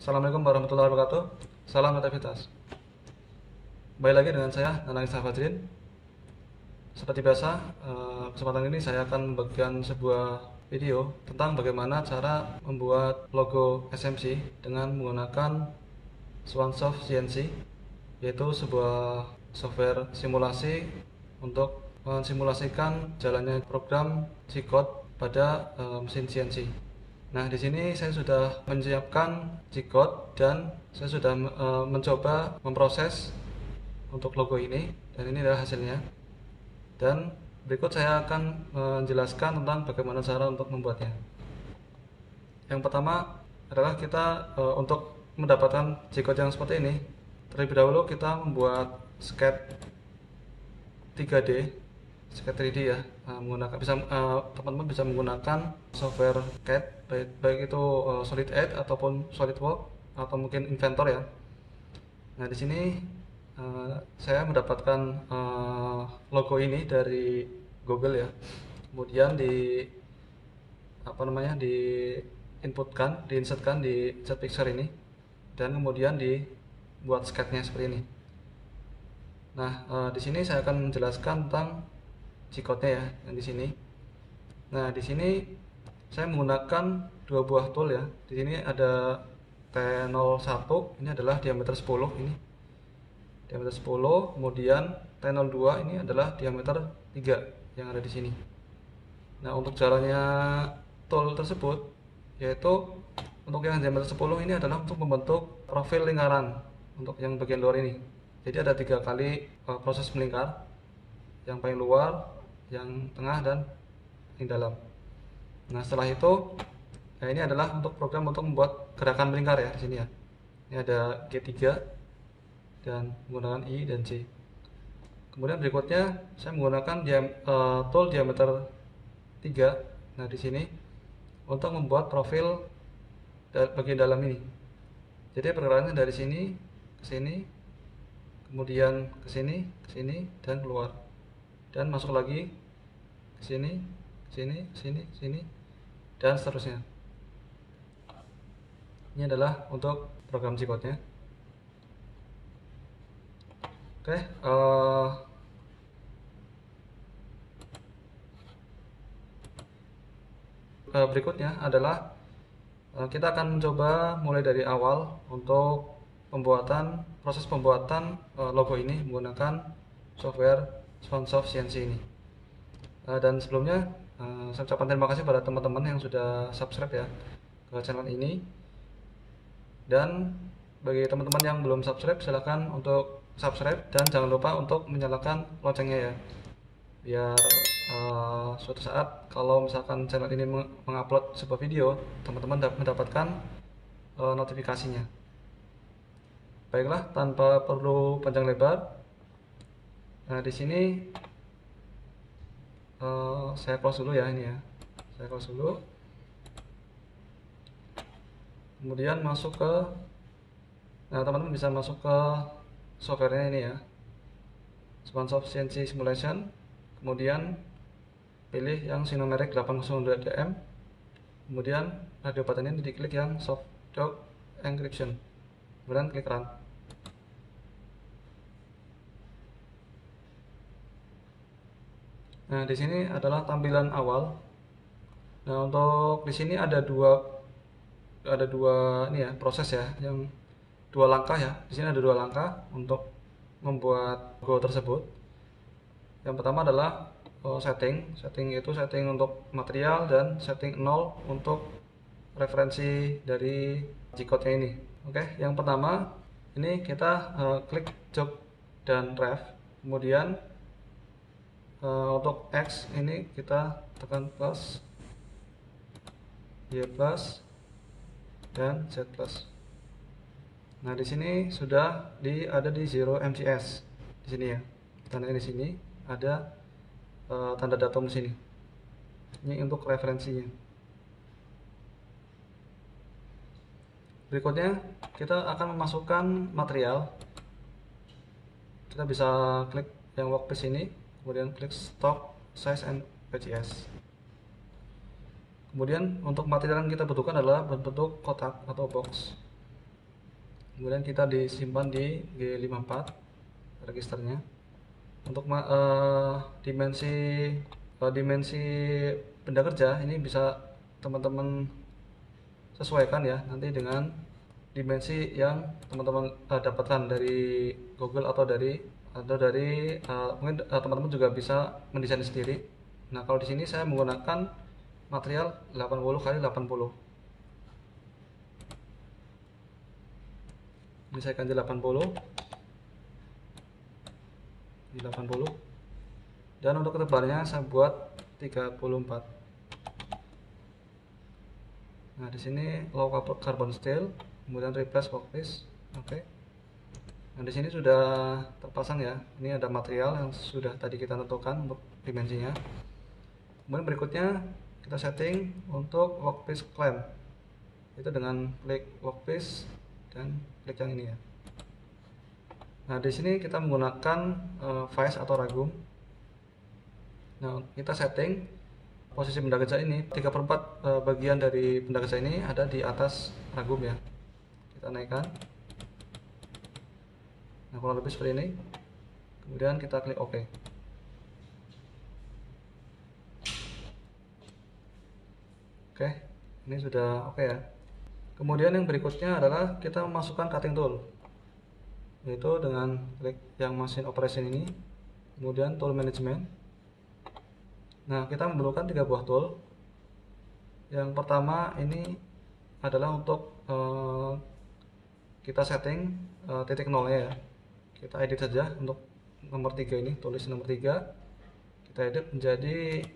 Assalamualaikum warahmatullahi wabarakatuh. Salam aktivitas. Kembali lagi dengan saya Nanang Fadrin. Seperti biasa, kesempatan ini saya akan membagikan sebuah video tentang bagaimana cara membuat logo SMC dengan menggunakan Swansoft CNC, yaitu sebuah software simulasi untuk mensimulasikan jalannya program G-code pada mesin CNC. Nah, di sini saya sudah menyiapkan G-code dan saya sudah mencoba memproses untuk logo ini, dan ini adalah hasilnya. Dan berikut saya akan menjelaskan tentang bagaimana cara untuk membuatnya. Yang pertama adalah kita untuk mendapatkan G-code yang seperti ini, terlebih dahulu kita membuat sketch 3D, sketch 3D ya, menggunakan teman-teman bisa menggunakan software CAD baik itu Solid Edge ataupun SolidWorks atau mungkin Inventor ya. Nah, di sini saya mendapatkan logo ini dari Google ya. Kemudian di diinsertkan di set picture ini, dan kemudian dibuat sketchnya seperti ini. Nah, di sini saya akan menjelaskan tentang G-code-nya ya, yang di sini. Nah, di sini saya menggunakan dua buah tool ya. Di sini ada T01, ini adalah diameter 10 ini. Diameter 10, kemudian T02 ini adalah diameter 3 yang ada di sini. Nah, untuk caranya tool tersebut yaitu untuk yang diameter 10 ini adalah untuk membentuk profil lingkaran untuk yang bagian luar ini. Jadi ada 3 kali proses melingkar, yang paling luar, yang tengah, dan yang dalam. Nah, setelah itu ini adalah untuk program untuk membuat gerakan melingkar ya di sini ya. Ini ada G3 dan menggunakan I dan J. Kemudian berikutnya saya menggunakan tool diameter 3. Nah, di sini untuk membuat profil bagian dalam ini. Jadi pergerakannya dari sini ke sini, kemudian ke sini, dan keluar, dan masuk lagi ke sini, ke sini, dan seterusnya. Ini adalah untuk program G-code-nya. Oke, berikutnya adalah kita akan mencoba mulai dari awal untuk proses pembuatan logo ini menggunakan software Swansoft CNC ini. Dan sebelumnya saya ucapkan terima kasih pada teman-teman yang sudah subscribe ya ke channel ini. Dan bagi teman-teman yang belum subscribe, silahkan untuk subscribe dan jangan lupa untuk menyalakan loncengnya ya, biar suatu saat kalau misalkan channel ini mengupload sebuah video, teman-teman mendapatkan notifikasinya. Baiklah, tanpa perlu panjang lebar, nah di sini saya close dulu ya, ini ya, saya close dulu. Kemudian masuk ke, nah teman-teman bisa masuk ke softwarenya ini ya, Swansoft CNC Simulation. Kemudian pilih yang Sinomeric 802DM. Kemudian radio button ini diklik yang Soft Dock Encryption. Kemudian klik Run. Nah, di sini adalah tampilan awal. Nah, untuk di sini ada dua ini ya, proses ya, yang dua langkah ya. Di sini ada dua langkah untuk membuat logo tersebut. Yang pertama adalah setting itu setting untuk material, dan setting 0 untuk referensi dari G-code-nya ini. Oke, yang pertama ini kita klik jog dan ref. Kemudian untuk X ini kita tekan plus, Y plus, dan Z plus. Nah, di sini sudah ada di 0 MCS di sini ya. Tanda di sini ada tanda datum di sini. Ini untuk referensinya. Berikutnya kita akan memasukkan material. Kita bisa klik yang workpiece ini, kemudian klik stock size and PGS. Kemudian untuk material yang kita butuhkan adalah berbentuk kotak atau box. Kemudian kita disimpan di G54 registernya. Untuk dimensi benda kerja ini bisa teman-teman sesuaikan ya nanti dengan dimensi yang teman-teman dapatkan dari Google atau dari mungkin teman-teman juga bisa mendesain sendiri. Nah, kalau di sini saya menggunakan material 80 kali 80. Ini saya ganti 80 di 80, dan untuk ketebalannya saya buat 34. Nah, di sini low carbon steel, kemudian replace workpiece. Oke. Nah, di sini sudah terpasang ya. Ini ada material yang sudah tadi kita tentukan untuk dimensinya. Kemudian berikutnya kita setting untuk workpiece clamp. Itu dengan klik workpiece dan klik yang ini ya. Nah, di sini kita menggunakan vise atau ragum. Nah, kita setting posisi benda kerja ini 3/4 bagian dari benda kerja ini ada di atas ragum ya. Kita naikkan. Nah, kurang lebih seperti ini. Kemudian kita klik OK. Oke, ini sudah oke ya. Kemudian yang berikutnya adalah kita memasukkan cutting tool, yaitu dengan klik yang machine operation ini, kemudian tool management. Nah, kita memerlukan 3 buah tool. Yang pertama ini adalah untuk kita setting titik nolnya ya. Kita edit saja untuk nomor 3 ini, tulis nomor 3. Kita edit menjadi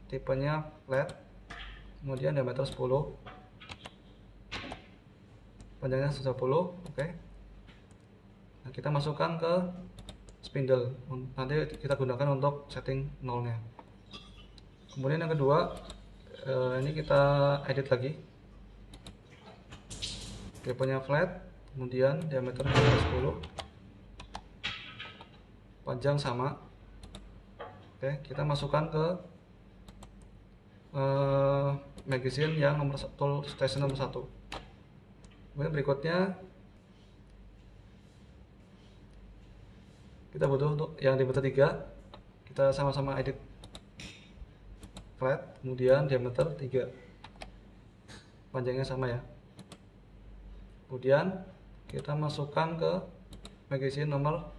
tipenya flat, kemudian diameter 10, panjangnya 10. Oke. Nah, kita masukkan ke spindle, nanti kita gunakan untuk setting nolnya. Kemudian yang kedua, ini kita edit lagi, tipenya flat, kemudian diameter 10, panjang sama. Oke, kita masukkan ke magazine yang nomor tool station nomor 1. Kemudian berikutnya kita butuh untuk yang diameter 3, kita sama-sama edit flat, kemudian diameter 3, panjangnya sama ya. Kemudian kita masukkan ke magazine nomor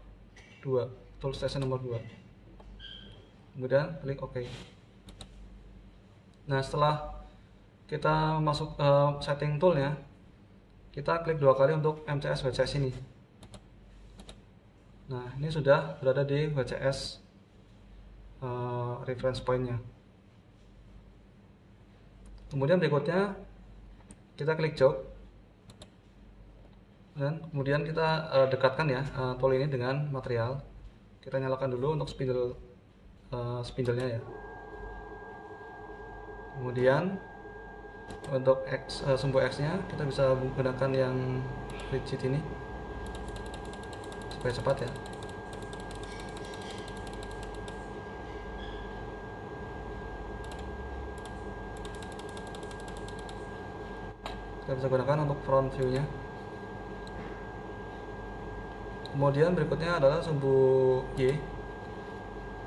2, tool station nomor 2, kemudian klik OK. Nah, setelah kita masuk setting toolnya, kita klik 2 kali untuk MCS WCS ini. Nah, ini sudah berada di WCS reference pointnya. Kemudian berikutnya kita klik jog, dan kemudian kita dekatkan ya tool ini dengan material. Kita nyalakan dulu untuk spindle-nya ya. Kemudian untuk sumbu X-nya kita bisa menggunakan yang rigid ini supaya cepat ya. Kita bisa gunakan untuk front view-nya. Kemudian berikutnya adalah sumbu Y.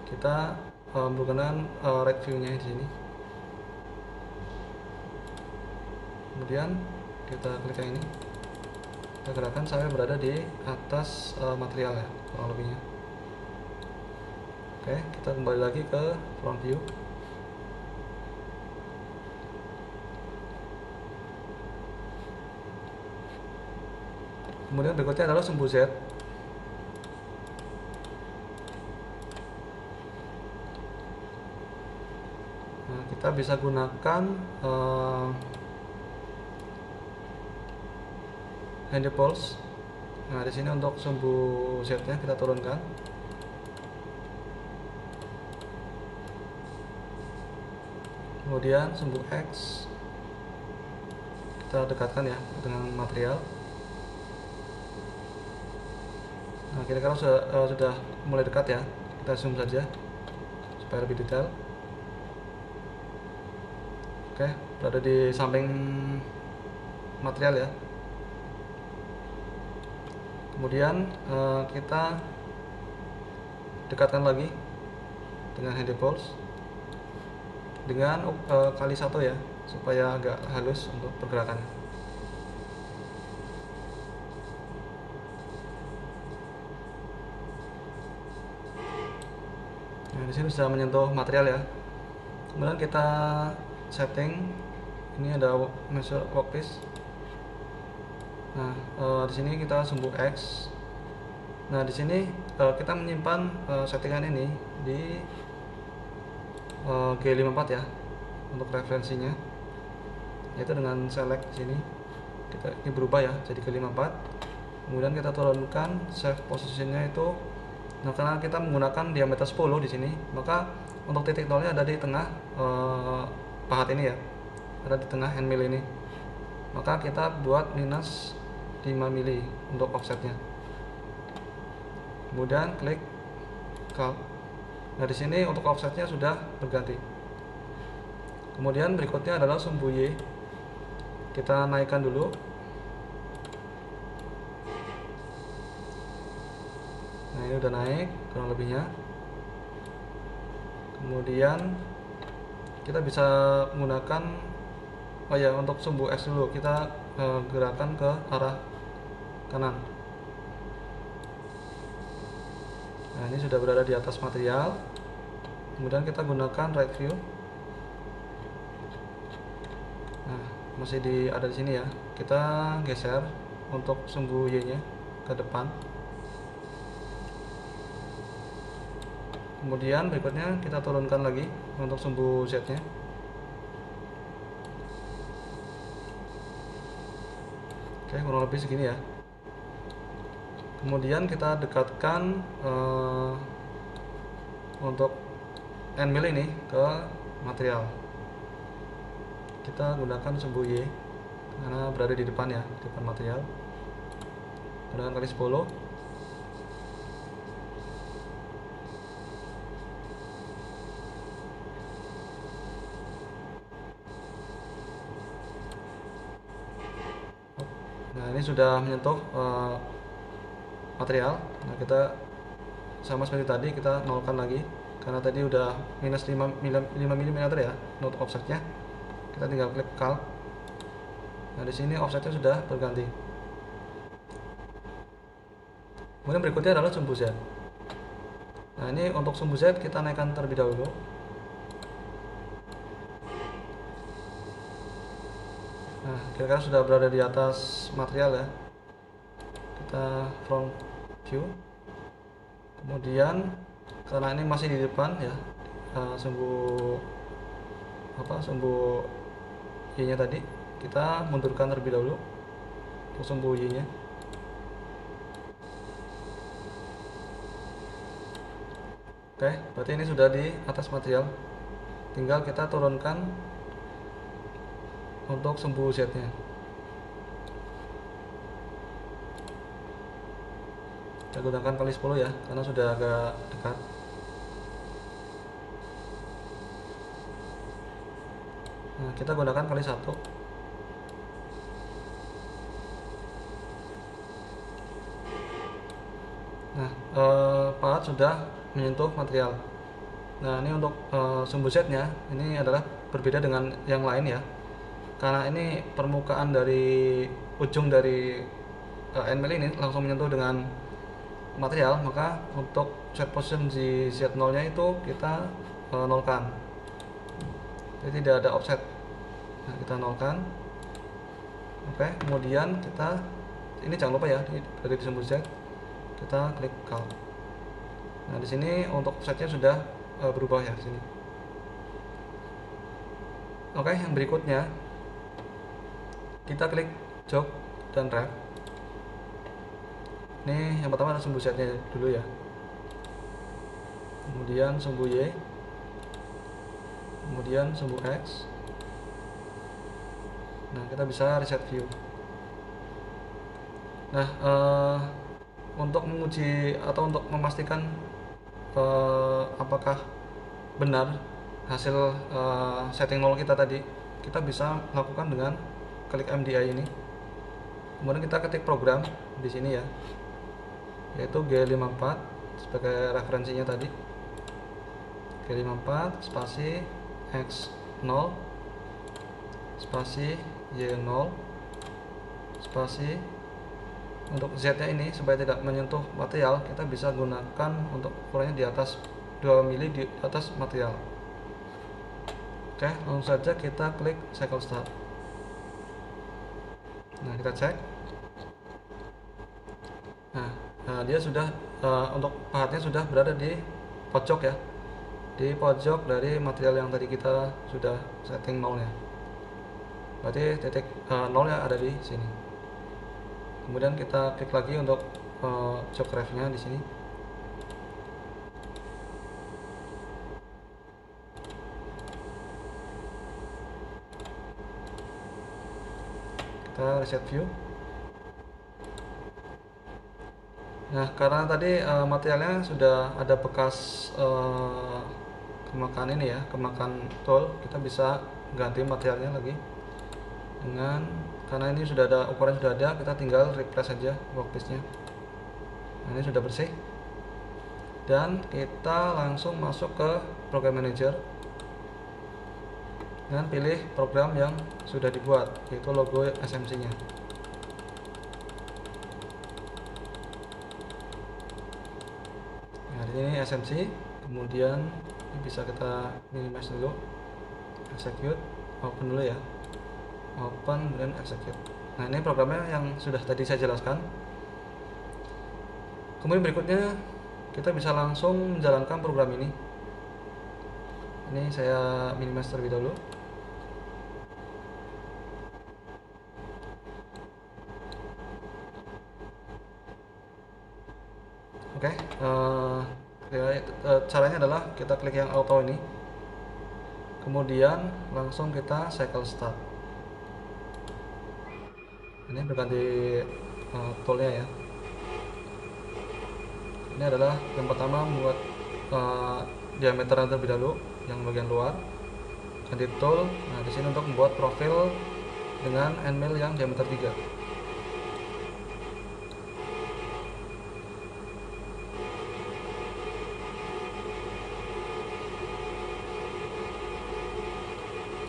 Kita menggunakan right view-nya di sini. Kemudian kita klik yang ini. Kita gerakan sampai berada di atas material ya, kurang lebihnya. Oke, kita kembali lagi ke front view. Kemudian berikutnya adalah sumbu Z. Nah, kita bisa gunakan handy pulse. Nah, di sini untuk sumbu Z-nya kita turunkan. Kemudian sumbu X kita dekatkan ya dengan material. Nah, kira-kira sudah mulai dekat ya. Kita zoom saja supaya lebih detail. Oke, berada di samping material ya. Kemudian kita dekatkan lagi dengan handy pulse dengan kali 1 ya, supaya agak halus untuk pergerakannya. Nah, di sini sudah menyentuh material ya. Kemudian kita setting. Ini ada measure workpiece. Nah, di sini kita sumbu X. Nah, di sini kita menyimpan settingan ini di G54 ya untuk referensinya, yaitu dengan select di sini ini berubah ya jadi G54. Kemudian kita turunkan save positionnya itu. Nah, karena kita menggunakan diameter 10 di sini, maka untuk titik nolnya ada di tengah pahat ini ya, ada di tengah end mill ini. Maka kita buat minus 5 mili untuk offsetnya. Kemudian klik calc. Nah, di sini untuk offsetnya sudah berganti. Kemudian berikutnya adalah sumbu Y. Kita naikkan dulu. Nah, ini udah naik kurang lebihnya. Kemudian kita bisa menggunakan untuk sumbu X dulu kita gerakkan ke arah kanan. Nah, ini sudah berada di atas material. Kemudian kita gunakan right view. Nah, masih ada di sini ya. Kita geser untuk sumbu Y-nya ke depan. Kemudian berikutnya kita turunkan lagi untuk sumbu Z-nya. Oke, kurang lebih segini ya. Kemudian kita dekatkan untuk end mill ini ke material. Kita gunakan sumbu Y karena berada di depan ya, di depan material. Gunakan kali 10. Nah, ini sudah menyentuh material. Nah, kita sama seperti tadi, kita nolkan lagi karena tadi udah minus 5 mm ya untuk offsetnya. Kita tinggal klik calc. Nah, di sini offsetnya sudah berganti. Kemudian berikutnya adalah sumbu Z. Nah, ini untuk sumbu Z kita naikkan terlebih dahulu. Nah, kira-kira sudah berada di atas material ya. Kita front view. Kemudian karena ini masih di depan ya, sumbu Y-nya tadi kita mundurkan terlebih dahulu untuk sumbu Y-nya. Oke, berarti ini sudah di atas material. Tinggal kita turunkan untuk sumbu Z-nya. Kita gunakan kali 10 ya, karena sudah agak dekat. Nah, kita gunakan kali 1. Nah, pahat sudah menyentuh material. Nah, ini untuk sumbu Z-nya ini adalah berbeda dengan yang lain ya. Karena ini permukaan dari ujung dari end mill ini langsung menyentuh dengan material, maka untuk set position di Z0 nya itu kita nolkan, jadi tidak ada offset. Nah, kita nolkan. Oke, kemudian kita ini jangan lupa ya, dari sumbu Z kita klik calc. Nah, di sini untuk offsetnya sudah berubah ya di sini. Oke, yang berikutnya kita klik jog dan ref. Ini yang pertama adalah sumbu Z-nya dulu ya. Kemudian sumbu Y. Kemudian sumbu X. Nah, kita bisa reset view. Nah, untuk menguji atau untuk memastikan apakah benar hasil setting 0 kita tadi, kita bisa lakukan dengan klik MDI ini. Kemudian kita ketik program di sini ya. yaitu G54 sebagai referensinya tadi. G54 spasi X0 spasi Y0 spasi. Untuk Z nya ini supaya tidak menyentuh material, kita bisa gunakan untuk ukurannya di atas 2 mili di atas material. Oke, langsung saja kita klik cycle start. Nah, kita cek. Nah, dia sudah untuk pahatnya sudah berada di pojok ya, di pojok dari material yang tadi kita sudah setting nolnya. Berarti titik nolnya ada di sini. Kemudian kita klik lagi untuk jog ref-nya di sini. Kita reset view. Nah, karena tadi materialnya sudah ada bekas kemakan ini ya, kemakan tool, kita bisa ganti materialnya lagi dengan, karena ini sudah ada ukuran, sudah ada, kita tinggal replace saja workpiece-nya. Nah, ini sudah bersih, dan kita langsung masuk ke program manager dan pilih program yang sudah dibuat, yaitu logo SMC-nya. Nah, di sini SMC, kemudian ini bisa kita minimize dulu, execute, open dulu ya, open dan execute. Nah, ini programnya yang sudah tadi saya jelaskan. Kemudian berikutnya kita bisa langsung menjalankan program ini. Ini saya minimize terlebih dahulu. Oke, caranya adalah kita klik yang auto ini, kemudian langsung kita cycle start. Ini berganti toolnya ya. Ini adalah yang pertama membuat diameter terlebih dahulu, yang bagian luar, ganti tool. Nah, di sini untuk membuat profil dengan end mill yang diameter 3.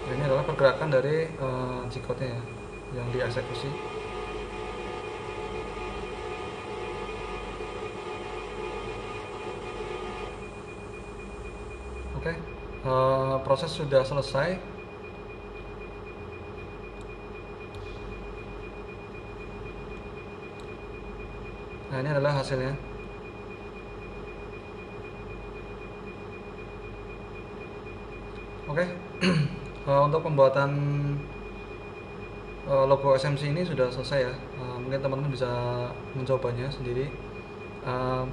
Nah, ini adalah pergerakan dari G-code-nya ya, yang dieksekusi. Oke, proses sudah selesai. Nah, ini adalah hasilnya. Oke, untuk pembuatan logo SMC ini sudah selesai ya. Mungkin teman-teman bisa mencobanya sendiri.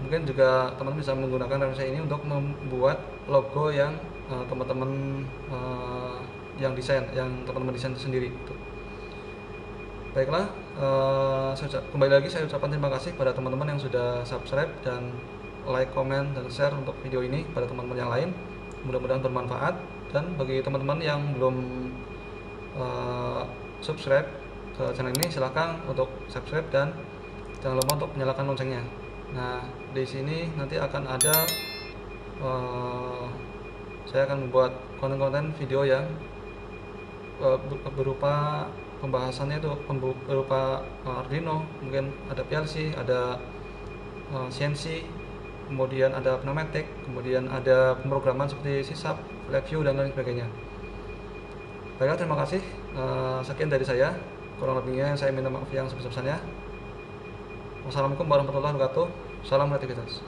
Mungkin juga teman-teman bisa menggunakan referensi ini untuk membuat logo yang teman-teman yang teman-teman desain sendiri. Baiklah, kembali lagi saya ucapkan terima kasih pada teman-teman yang sudah subscribe dan like, comment, dan share untuk video ini pada teman-teman yang lain. Mudah-mudahan bermanfaat, dan bagi teman-teman yang belum subscribe ke channel ini, silahkan untuk subscribe dan jangan lupa untuk menyalakan loncengnya. Nah, di sini nanti akan ada saya akan membuat konten-konten video yang berupa pembahasannya itu berupa Arduino, mungkin ada PLC, ada CNC, kemudian ada pneumatik, kemudian ada pemrograman seperti SysApp, FlatView, dan lain sebagainya. Baiklah, terima kasih. Sekian dari saya. Kurang lebihnya saya minta maaf yang sebesar-besarnya. Wassalamualaikum warahmatullahi wabarakatuh. Salam kreativitas.